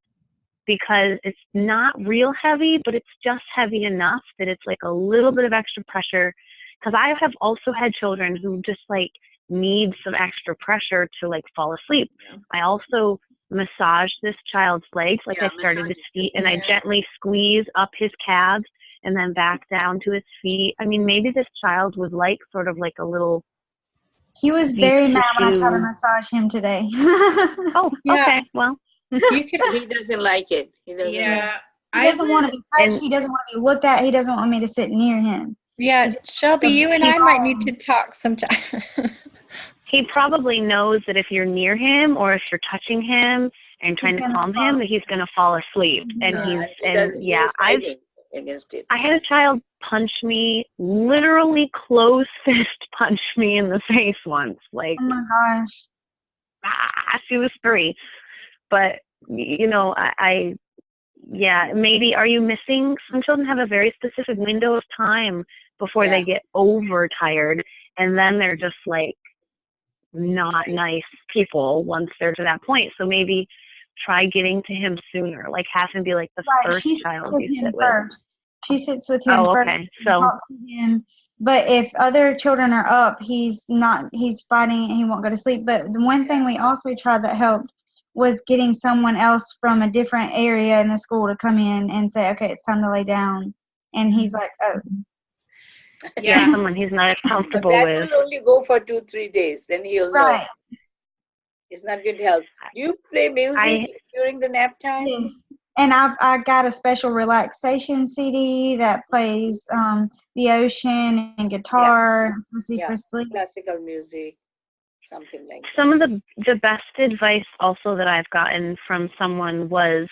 because it's not real heavy, but it's just heavy enough that it's like a little bit of extra pressure. Because I have also had children who just like need some extra pressure to like fall asleep. I also massage this child's legs. Like I started his feet and I gently squeeze up his calves and then back down to his feet. I mean, maybe this child was like sort of like a little. He was very mad when I tried to massage him today. Oh, okay. Well, you could. He doesn't like it. He doesn't. Yeah. He doesn't want to be touched. He doesn't want to be looked at. He doesn't want me to sit near him. Yeah, Shelby, you and I might need to talk sometime. He probably knows that if you're near him or if you're touching him and trying to calm him, that he's going to fall asleep. And I had a child punch me, literally close fist punch me in the face once. Like, oh my gosh. She was 3. But, you know, maybe are you missing? Some children have a very specific window of time before they get overtired. And then they're just like not nice people once they're to that point. So maybe try getting to him sooner. Like have him be like the first child you sit with. She sits with him first. Okay. So talks to him. But if other children are up, he's fighting and he won't go to sleep. But the one thing we also tried that helped was getting someone else from a different area in the school to come in and say, okay, it's time to lay down. And he's like, oh. Yeah, someone he's not as comfortable but that with. will only go for 2-3 days. Then he'll know. It's not going to help. Do you play music during the nap time? Yes. And I got a special relaxation CD that plays the ocean and guitar. It's supposed to be for sleep. Classical music, something like that. Some of the best advice also that I've gotten from someone was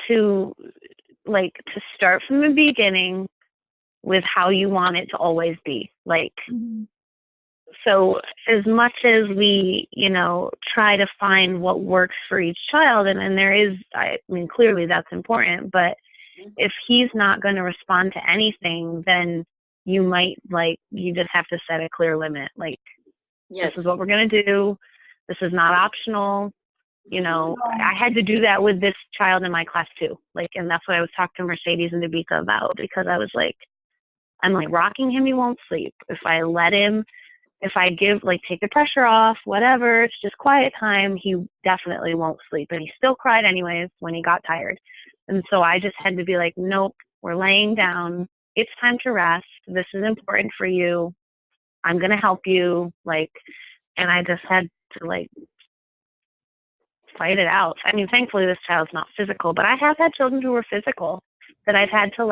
to start from the beginning with how you want it to always be. Like, so as much as we, you know, try to find what works for each child, and there is, I mean, clearly that's important, but if he's not going to respond to anything, then you might, you just have to set a clear limit. Like, this is what we're going to do. This is not optional. You know, I had to do that with this child in my class too. Like, and that's what I was talking to Mercedes and Nabika about, because I was like, I'm like, rocking him, he won't sleep. If I let him, if I give, take the pressure off, whatever, it's just quiet time, he definitely won't sleep. And he still cried anyways when he got tired. And so I just had to be like, nope, we're laying down. It's time to rest. This is important for you. I'm going to help you. And I just had to fight it out. I mean, thankfully this child's not physical, but I have had children who were physical that I've had to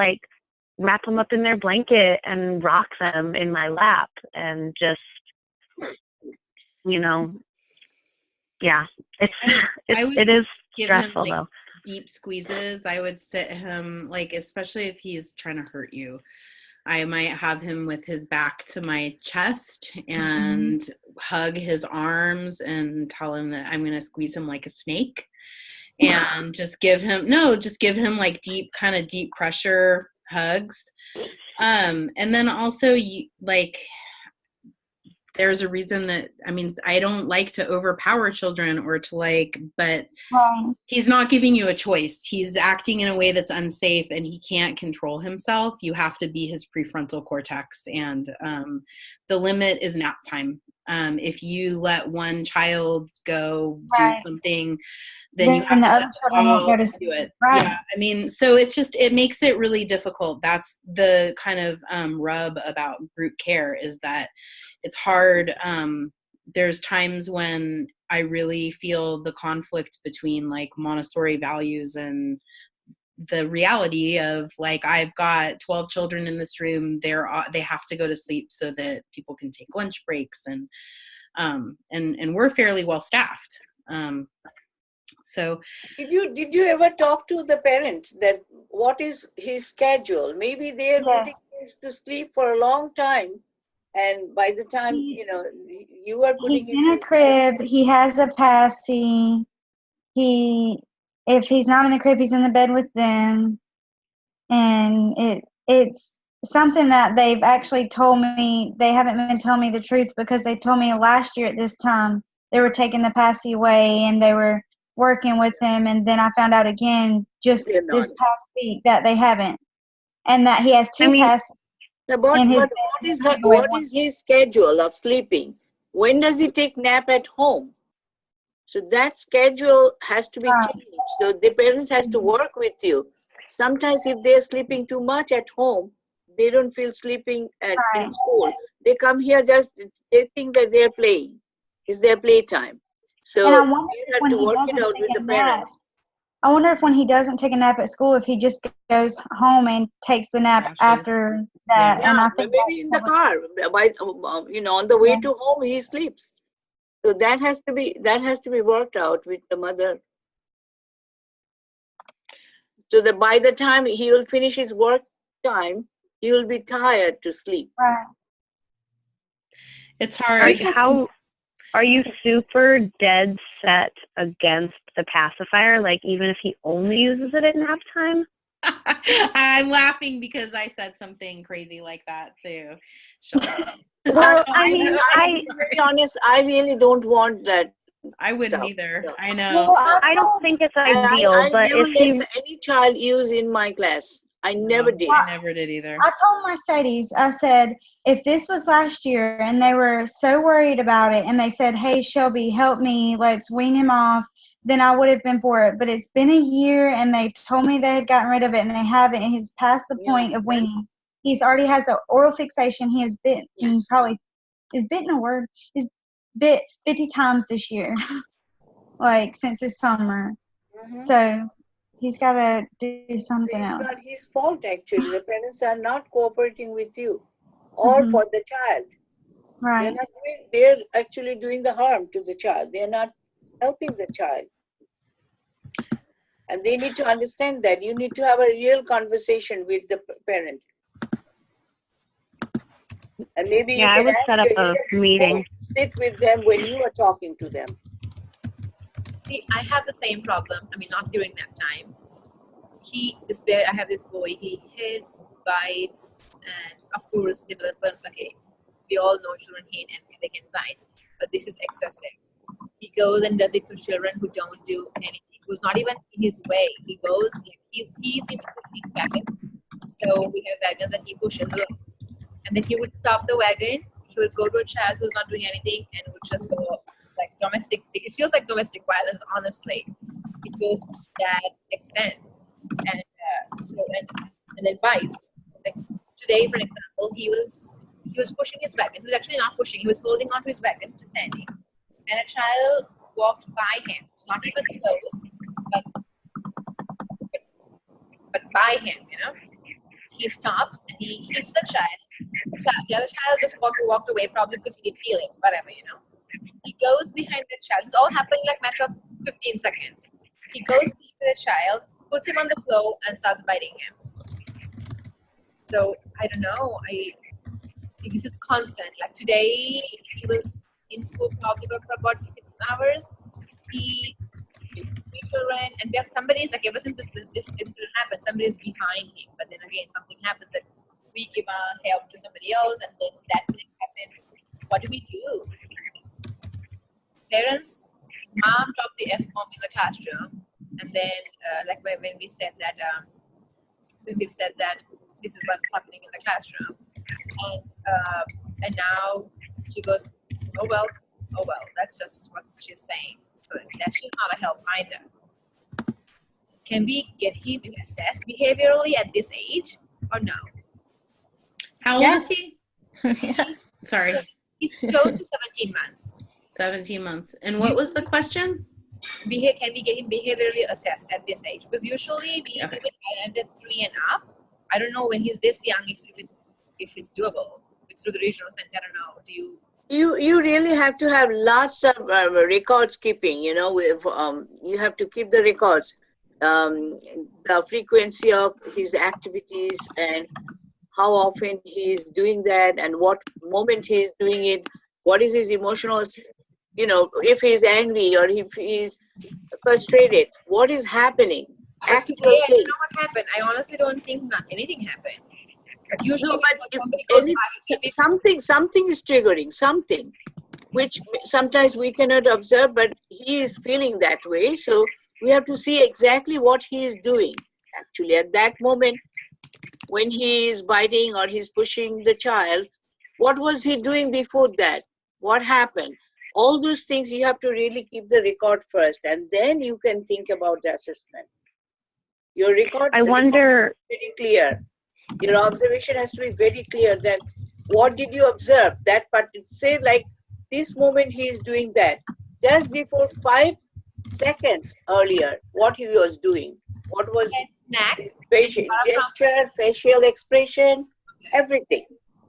wrap them up in their blanket and rock them in my lap and just, you know, it is stressful though. Deep squeezes. I would sit him, especially if he's trying to hurt you, I might have him with his back to my chest and hug his arms and tell him that I'm going to squeeze him like a snake and just give him deep pressure hugs. And then also there's a reason that, I don't like to overpower children or to but he's not giving you a choice. He's acting in a way that's unsafe and he can't control himself. You have to be his prefrontal cortex. And the limit is nap time. If you let one child go do something, then you have to let all do it. Right. Yeah. So it makes it really difficult. That's the kind of rub about group care, is that it's hard. There's times when I really feel the conflict between Montessori values and the reality of I've got 12 children in this room. They have to go to sleep so that people can take lunch breaks, and we're fairly well staffed. So did you ever talk to the parent that what is his schedule? Maybe they are putting kids to sleep for a long time, and by the time you are putting he's in a crib, he has a passy. If he's not in the crib, he's in the bed with them, and it's something that they've actually told me. They haven't been telling me the truth, because they told me last year at this time they were taking the passy away and they were working with him, and then I found out again just this past week that they haven't, and that he has two passes. What is his schedule of sleeping? When does he take nap at home? So that schedule has to be Right. changed. So the parents has to work with you. Sometimes if they're sleeping too much at home, they don't feel sleeping in Right. school. They come here they think that they're playing. It's their playtime. And I So wonder you if have when to he work it doesn't out take with a the nap, parents. I wonder if when he doesn't take a nap at school, if he just goes home and takes the nap Crashes. after that. Yeah. And Yeah, I think maybe in the car. On the way Yeah. to home, he sleeps. So that has to be worked out with the mother. So that by the time he will finish his work time, he will be tired to sleep. Right. It's hard. Are you super dead set against the pacifier? Like even if he only uses it at nap time? I'm laughing because I said something crazy like that too. Well, To be honest, I really don't want that. I wouldn't stuff. either. No. I know. Well, I don't think it's ideal, I but never if he let any child use in my class. I never did. I never did either. I told Mercedes, I said, if this was last year and they were so worried about it and they said, hey, Shelby, help me, let's wean him off, then I would have been for it. But it's been a year and they told me they had gotten rid of it and they haven't. And he's past the point of weaning. He's already has an oral fixation. He has bitten He's bit 50 times this year, like since this summer. Mhm. So he's got to do something It's else. not his fault actually. The parents are not cooperating with you or for the child. Right. They're actually doing the harm to the child. They're not helping the child. And they need to understand that. You need to have a real conversation with the parent. And maybe you I can would set up a meeting. Sit with them when you are talking to them. See, I have the same problem. I mean, not during that time. I have this boy. He hits, bites, and of course, development. Okay, we all know children hate and they can bite, but this is excessive. He goes and does it to children who don't do anything, who's not even in his way. He goes, he's into pushing wagon. So we have wagons that he pushes along. And then he would stop the wagon. He would go to a child who's not doing anything and would just go like domestic. It feels like domestic violence, honestly. It goes to that extent. And and then bites. Like today, for example, he was pushing his wagon. He was actually not pushing. He was holding onto his wagon, just standing. And a child walked by him. It's not even close, but by him, you know. He stops and he hits the child. The other child just walked away, probably because he didn't feel it, whatever, you know. He goes behind the child. It's all happening like a matter of 15 seconds. He goes behind the child, puts him on the floor, and starts biting him. So, I don't know. This is constant. Like today, he was in school probably for about 6 hours. He three children, and we have somebody's like ever since this incident happened, somebody's behind him. But then again, something happens that we give our help to somebody else, and then that thing happens. What do we do? Parents, mom dropped the F-bomb in the classroom, and then like when we said that, when we've said that this is what's happening in the classroom, and now she goes, oh well, that's just what she's saying. So she's not a help either. Can we get him assessed behaviorally at this age or no? How old is he? Sorry. So he's close to 17 months. 17 months. And what was the question? Can we get him behaviorally assessed at this age? Because usually we do it at 3 and up. I don't know when he's this young if it's doable through the regional center. I don't know. Do you? You really have to have lots of records keeping, you know, you have to keep the records, the frequency of his activities and how often he's doing that and what moment he's doing it, what is his emotional, you know, if he's angry or if he's frustrated, what is happening. Today, I don't know what happened. I honestly don't think anything happened. Like usually no, but somebody goes by, something is triggering, something which sometimes we cannot observe, but he is feeling that way. So we have to see exactly what he is doing actually at that moment when he is biting or he's pushing the child. What was he doing before that? What happened? All those things you have to really keep the record first, and then you can think about the assessment. Your record, I wonder, record is very clear. Your observation has to be very clear. That what did you observe? That part, say like this moment he is doing that. Just before 5 seconds earlier, what he was doing, what was Snack. facial gesture, facial expression, everything.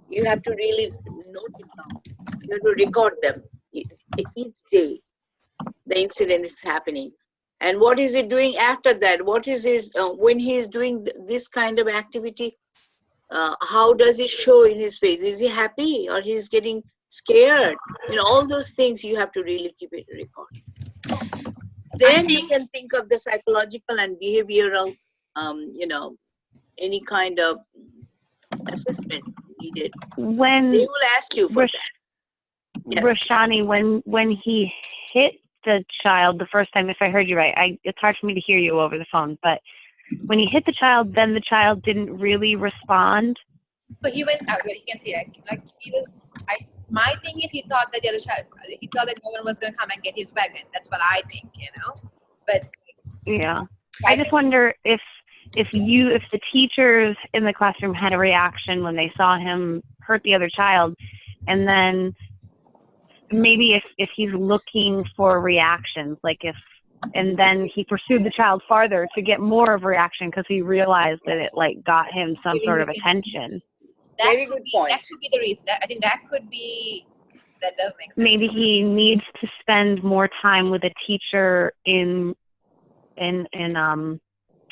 You have to really note it down. You have to record them each day. The incident is happening, and what is he doing after that? What is his when he is doing this kind of activity? How does it show in his face? Is he happy or he's getting scared? You know, all those things you have to really keep it record. Then you can think of the psychological and behavioral, you know, any kind of assessment needed. when They will ask you for that. Yes. Roshani, when he hit the child the first time, if I heard you right, it's hard for me to hear you over the phone, but when he hit the child, then the child didn't really respond. So he went out, but you can see that. Like he was, my thing is he thought that the other child, he thought that no one was going to come and get his weapon. That's what I think, you know. But yeah, I just wonder if the teachers in the classroom had a reaction when they saw him hurt the other child, and then maybe if he's looking for reactions, like and then he pursued the child farther to get more of a reaction because he realized that it like got him some sort of attention. Very good point. That could be the reason. I think that could be, that does make sense. Maybe he needs to spend more time with a teacher in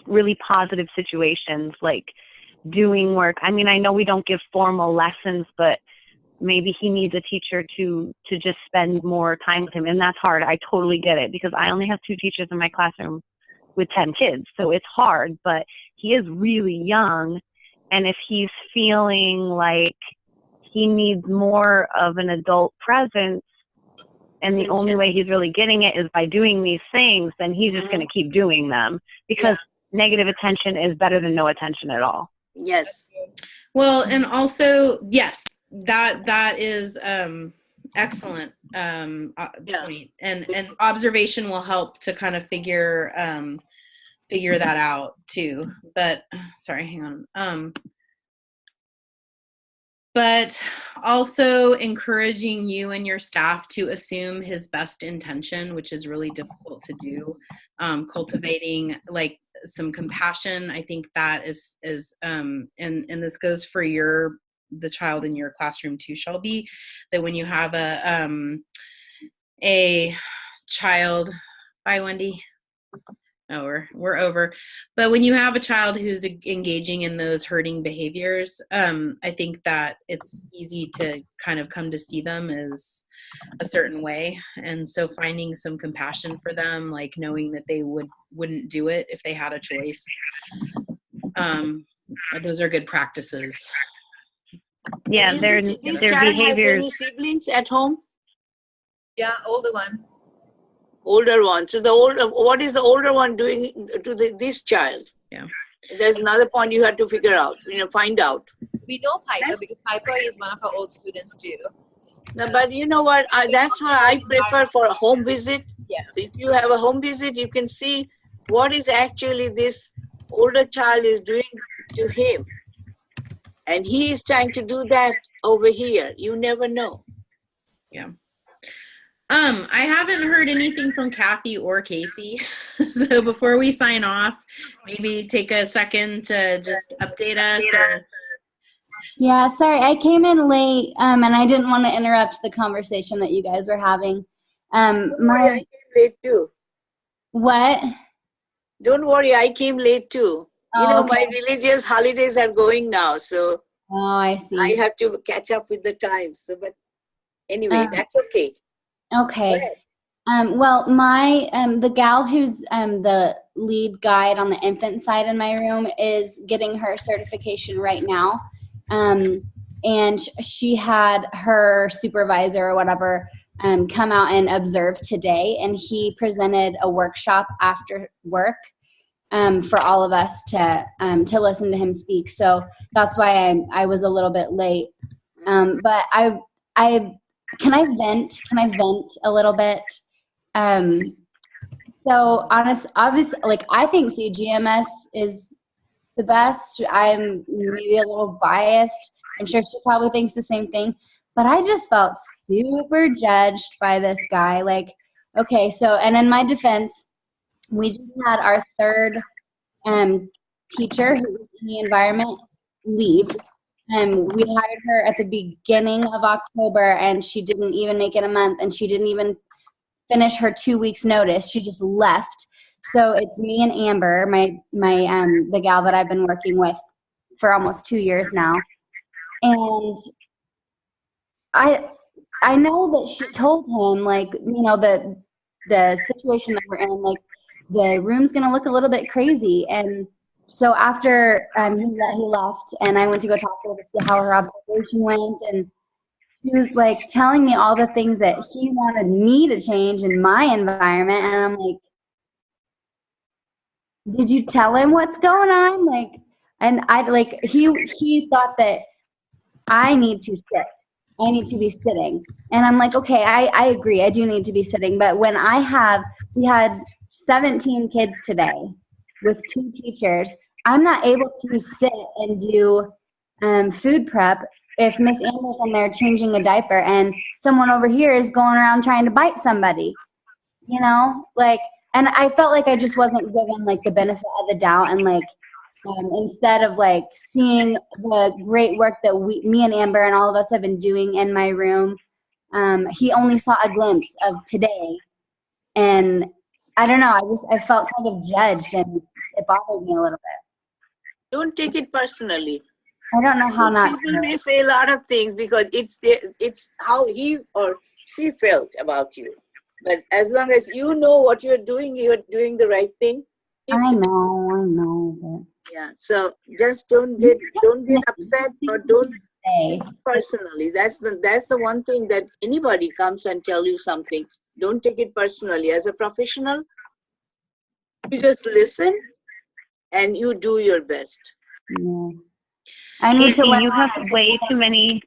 really positive situations, like doing work. I mean, I know we don't give formal lessons, but maybe he needs a teacher to just spend more time with him. And that's hard. I totally get it, because I only have 2 teachers in my classroom with 10 kids. So it's hard, but he is really young. And if he's feeling like he needs more of an adult presence, and the only way he's really getting it is by doing these things, then he's just going to keep doing them, because negative attention is better than no attention at all. Yes. Well, and also, yes, that is excellent point. And observation will help to kind of figure that out too. But sorry, hang on. But also encouraging you and your staff to assume his best intention, which is really difficult to do. Cultivating like some compassion. I think that is and this goes for the child in your classroom too, Shelby, that when you have a child, bye Wendy. Oh, we're over. But when you have a child who's engaging in those hurting behaviors, I think that it's easy to kind of come to see them as a certain way. And so finding some compassion for them, like knowing that they wouldn't do it if they had a choice. Those are good practices. Yeah, their behaviors. Has any siblings at home? Yeah, older one. Older one. So what is the older one doing to this child? Yeah. There's another point you have to figure out, find out. We know Piper because Piper is one of our old students too. No, but you know what? That's why I prefer for a home visit. Yeah. If you have a home visit, you can see what is actually this older child is doing to him. And he is trying to do that over here. You never know. Yeah. I haven't heard anything from Kathy or Casey. So before we sign off, maybe take a second to just update us. Yeah, sorry, I came in late, and I didn't want to interrupt the conversation that you guys were having. I came late too. What? Don't worry, I came late too. My religious holidays are going now, so I see. I have to catch up with the times. So, but anyway, that's okay. Okay. Well, the gal who's the lead guide on the infant side in my room is getting her certification right now. And she had her supervisor or whatever come out and observe today, and he presented a workshop after work for all of us to listen to him speak. So that's why I was a little bit late. But can I vent? Can I vent a little bit? So obviously, like I think CGMS is the best. I'm maybe a little biased. I'm sure she probably thinks the same thing. But I just felt super judged by this guy. Like, okay, so, and in my defense, we just had our third teacher who was in the environment leave. We hired her at the beginning of October, and she didn't even make it a month, and she didn't even finish her 2 weeks notice. She just left. So it's me and Amber, the gal that I've been working with for almost 2 years now. And I know that she told him, like, you know, the situation that we're in, like, the room's gonna look a little bit crazy. And so after he left, and I went to go talk to her to see how her observation went, and he was like telling me all the things that he wanted me to change in my environment, and I'm like, did you tell him what's going on? Like, and I like he thought that I need to sit. I need to be sitting. And I'm like, okay, I agree. I do need to be sitting. But when we had 17 kids today with 2 teachers, I'm not able to sit and do food prep if Miss Amber's in there changing a diaper and someone over here is going around trying to bite somebody, you know? Like, and I felt like I just wasn't given like the benefit of the doubt, and like, instead of like seeing the great work that me and Amber and all of us have been doing in my room, he only saw a glimpse of today. And I don't know, I felt kind of judged, and it bothered me a little bit. Don't take it personally. I don't know how not People to. may say a lot of things because it's how he or she felt about you. But as long as you know what you're doing the right thing. I know. But yeah, so just don't get upset or don't take it personally. That's the one thing that anybody comes and tell you something. Don't take it personally. As a professional, you just listen and you do your best. Yeah. I need to. You have way too many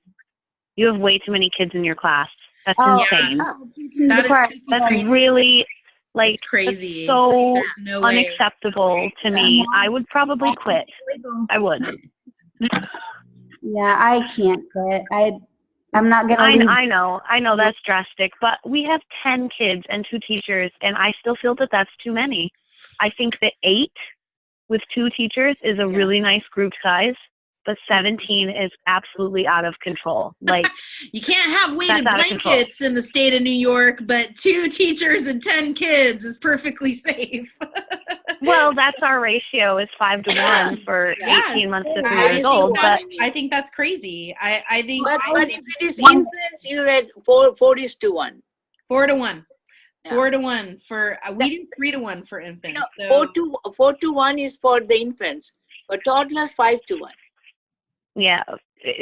kids in your class. That's insane. That's really like crazy. So no unacceptable to me. I would probably quit. I would. Yeah, I can't quit. I'm not gonna leave. I know that's drastic, but we have 10 kids and 2 teachers, and I still feel that that's too many. I think that 8 with 2 teachers is a really nice group size, but 17 is absolutely out of control. Like, you can't have weighted blankets in the state of New York, but 2 teachers and 10 kids is perfectly safe. Well, that's our ratio is 5 to 1 for 18 months to 3 years old. But I think that's crazy. I think. But if it is infants, you get 4:1. 4 to 1. 4 to 1 for we do 3 to 1 for infants. No, 4 to 1 is for the infants, but toddlers 5 to 1. Yeah,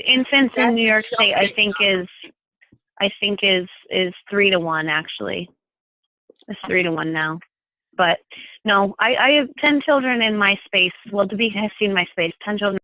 infants in New York State, I think is 3 to 1 actually. It's 3 to 1 now. But no, I have 10 children in my space. Well, to be has seen my space, 10 children